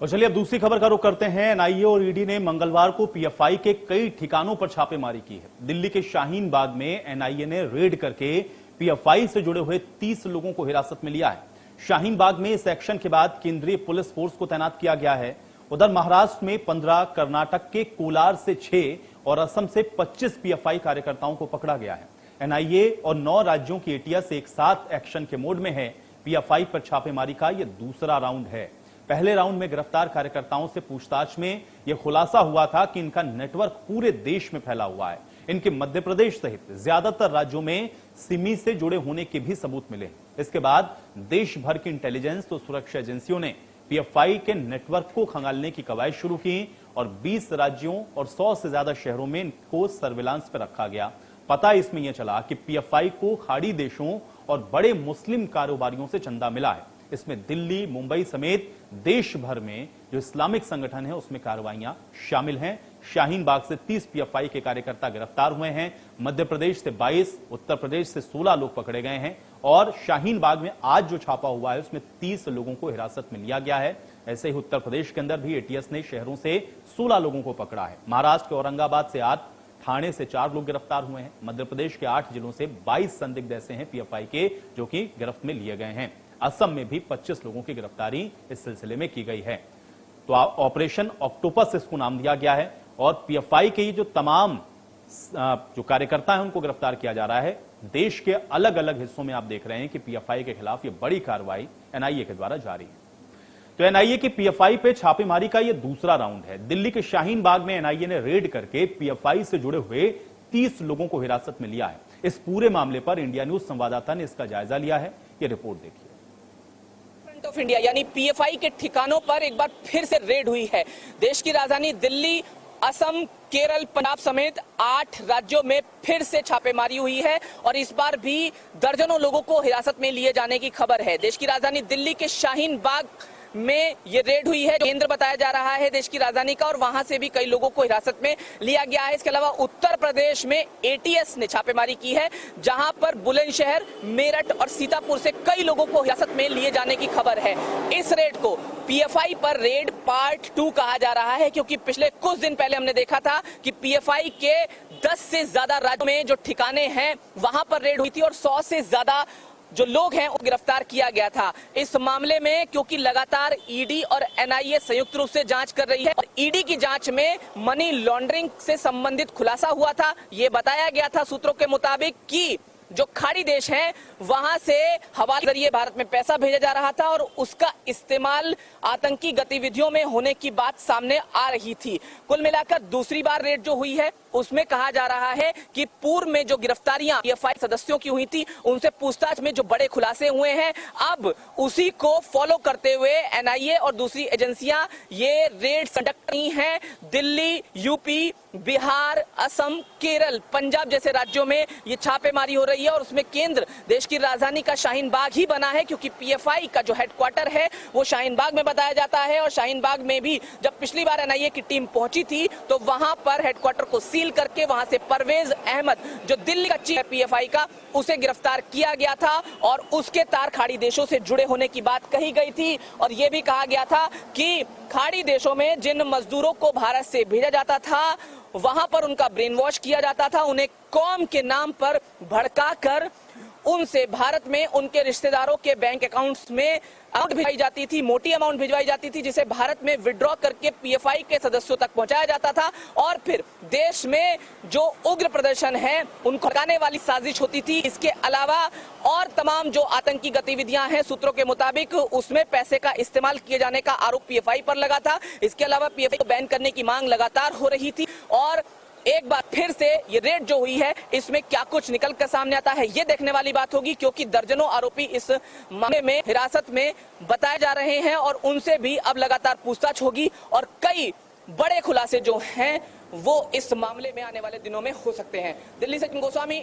और चलिए अब दूसरी खबर का रुख करते हैं। एनआईए और ईडी ने मंगलवार को पीएफआई के कई ठिकानों पर छापेमारी की है। दिल्ली के शाहीन बाग में एनआईए ने रेड करके पीएफआई से जुड़े हुए 30 लोगों को हिरासत में लिया है। शाहीन बाग में इस एक्शन के बाद केंद्रीय पुलिस फोर्स को तैनात किया गया है। उधर महाराष्ट्र में 15, कर्नाटक के कोलार से 6 और असम से 25 पीएफआई कार्यकर्ताओं को पकड़ा गया है। एनआईए और 9 राज्यों की एटीएस एक साथ एक्शन के मोड में है। पीएफआई पर छापेमारी का यह दूसरा राउंड है। पहले राउंड में गिरफ्तार कार्यकर्ताओं से पूछताछ में यह खुलासा हुआ था कि इनका नेटवर्क पूरे देश में फैला हुआ है। इनके मध्य प्रदेश सहित ज्यादातर राज्यों में सिमी से जुड़े होने के भी सबूत मिले। इसके बाद देश भर की इंटेलिजेंस तो सुरक्षा एजेंसियों ने पीएफआई के नेटवर्क को खंगालने की कवायद शुरू की और 20 राज्यों और 100 से ज्यादा शहरों में इनको सर्विलांस पर रखा गया। पता इसमें यह चला कि पीएफआई को खाड़ी देशों और बड़े मुस्लिम कारोबारियों से चंदा मिला है। इसमें दिल्ली, मुंबई समेत देश भर में जो इस्लामिक संगठन है उसमें कार्रवाइयां शामिल हैं। शाहीन बाग से 30 पीएफआई के कार्यकर्ता गिरफ्तार हुए हैं। मध्य प्रदेश से 22, उत्तर प्रदेश से 16 लोग पकड़े गए हैं और शाहीन बाग में आज जो छापा हुआ है उसमें 30 लोगों को हिरासत में लिया गया है। ऐसे ही उत्तर प्रदेश के अंदर भी एटीएस ने शहरों से 16 लोगों को पकड़ा है। महाराष्ट्र के औरंगाबाद से 8, थाने से 4 लोग गिरफ्तार हुए हैं। मध्य प्रदेश के 8 जिलों से 22 संदिग्ध ऐसे हैं पीएफआई के जो कि गिरफ्त में लिए गए हैं। असम में भी 25 लोगों की गिरफ्तारी इस सिलसिले में की गई है। तो ऑपरेशन ऑक्टोपस इसको नाम दिया गया है और पीएफआई के जो तमाम जो कार्यकर्ता हैं उनको गिरफ्तार किया जा रहा है। देश के अलग अलग हिस्सों में आप देख रहे हैं कि पीएफआई के खिलाफ ये बड़ी कार्रवाई एनआईए के द्वारा जारी है। तो एनआईए की पीएफआई पे छापेमारी का यह दूसरा राउंड है। दिल्ली के शाहीन बाग में एनआईए ने रेड करके पीएफआई से जुड़े हुए 30 लोगों को हिरासत में लिया है। इस पूरे मामले पर इंडिया न्यूज संवाददाता ने इसका जायजा लिया है। ये रिपोर्ट देखिए। ऑफ इंडिया यानी पीएफआई के ठिकानों पर एक बार फिर से रेड हुई है। देश की राजधानी दिल्ली, असम, केरल, पंजाब समेत 8 राज्यों में फिर से छापेमारी हुई है और इस बार भी दर्जनों लोगों को हिरासत में लिए जाने की खबर है। देश की राजधानी दिल्ली के शाहीन बाग में ये रेड हुई है, केंद्र बताया जा रहा है देश की राजधानी का, और वहां से भी कई लोगों को हिरासत में लिया गया है। इसके अलावा उत्तर प्रदेश में एटीएस ने छापेमारी की है, जहां पर बुलंदशहर, मेरठ और सीतापुर से कई लोगों को हिरासत में लिए जाने की खबर है। इस रेड को पीएफआई पर रेड पार्ट 2 कहा जा रहा है, क्योंकि पिछले कुछ दिन पहले हमने देखा था कि पीएफआई के 10 से ज्यादा राज्यों में जो ठिकाने हैं वहां पर रेड हुई थी और 100 से ज्यादा जो लोग हैं वो गिरफ्तार किया गया था। इस मामले में क्योंकि लगातार ईडी और एनआईए संयुक्त रूप से जांच कर रही है और ईडी की जांच में मनी लॉन्ड्रिंग से संबंधित खुलासा हुआ था। ये बताया गया था सूत्रों के मुताबिक कि जो खाड़ी देश हैं वहां से हवाले के जरिए भारत में पैसा भेजा जा रहा था और उसका इस्तेमाल आतंकी गतिविधियों में होने की बात सामने आ रही थी। कुल मिलाकर दूसरी बार रेड जो हुई है उसमें कहा जा रहा है कि पूर्व में जो गिरफ्तारियां पीएफआई सदस्यों की हुई थी उनसे पूछताछ में जो बड़े खुलासे हुए हैं, अब उसी को फॉलो करते हुए एनआईए और दूसरी एजेंसियां ये रेड कंडक्ट कर रही हैं। दिल्ली, यूपी, बिहार, असम, केरल, पंजाब जैसे राज्यों में ये छापेमारी हो रही है और उसमें केंद्र देश की राजधानी का शाहीन बाग ही बना है, क्योंकि पीएफआई का जो हेडक्वार्टर है वो शाहीन बाग में बताया जाता है। और शाहीन बाग में भी जब पिछली बार एनआईए की टीम पहुंची थी तो वहां पर हेडक्वार्टर को सील करके वहां से परवेज अहमद जो दिल्ली का चीफ है पीएफआई का, उसे गिरफ्तार किया गया था और उसके तार खाड़ी देशों से जुड़े होने की बात कही गई थी। और यह भी कहा गया था कि खाड़ी देशों में जिन मजदूरों को भारत से भेजा जाता था वहां पर उनका ब्रेन वॉश किया जाता था, उन्हें कौम के नाम पर भड़काकर उनसे भारत में उनके रिश्तेदारों के बैंक अकाउंट्स में अमाउंट भिजवाई जाती थी, मोटी अमाउंट भिजवाई जाती थी, जिसे भारत में विड्रॉ करके पीएफआई के सदस्यों तक पहुंचाया जाता था और फिर देश में जो उग्र प्रदर्शन है उनको भड़काने वाली साजिश होती थी। इसके अलावा और तमाम जो आतंकी गतिविधियां हैं सूत्रों के मुताबिक उसमें पैसे का इस्तेमाल किए जाने का आरोप पीएफआई पर लगा था। इसके अलावा पीएफआई को बैन करने की मांग लगातार हो रही थी और एक बार फिर से ये रेड जो हुई है इसमें क्या कुछ निकल कर सामने आता है ये देखने वाली बात होगी, क्योंकि दर्जनों आरोपी इस मामले में हिरासत में बताए जा रहे हैं और उनसे भी अब लगातार पूछताछ होगी और कई बड़े खुलासे जो हैं वो इस मामले में आने वाले दिनों में हो सकते हैं। दिल्ली से गोस्वामी।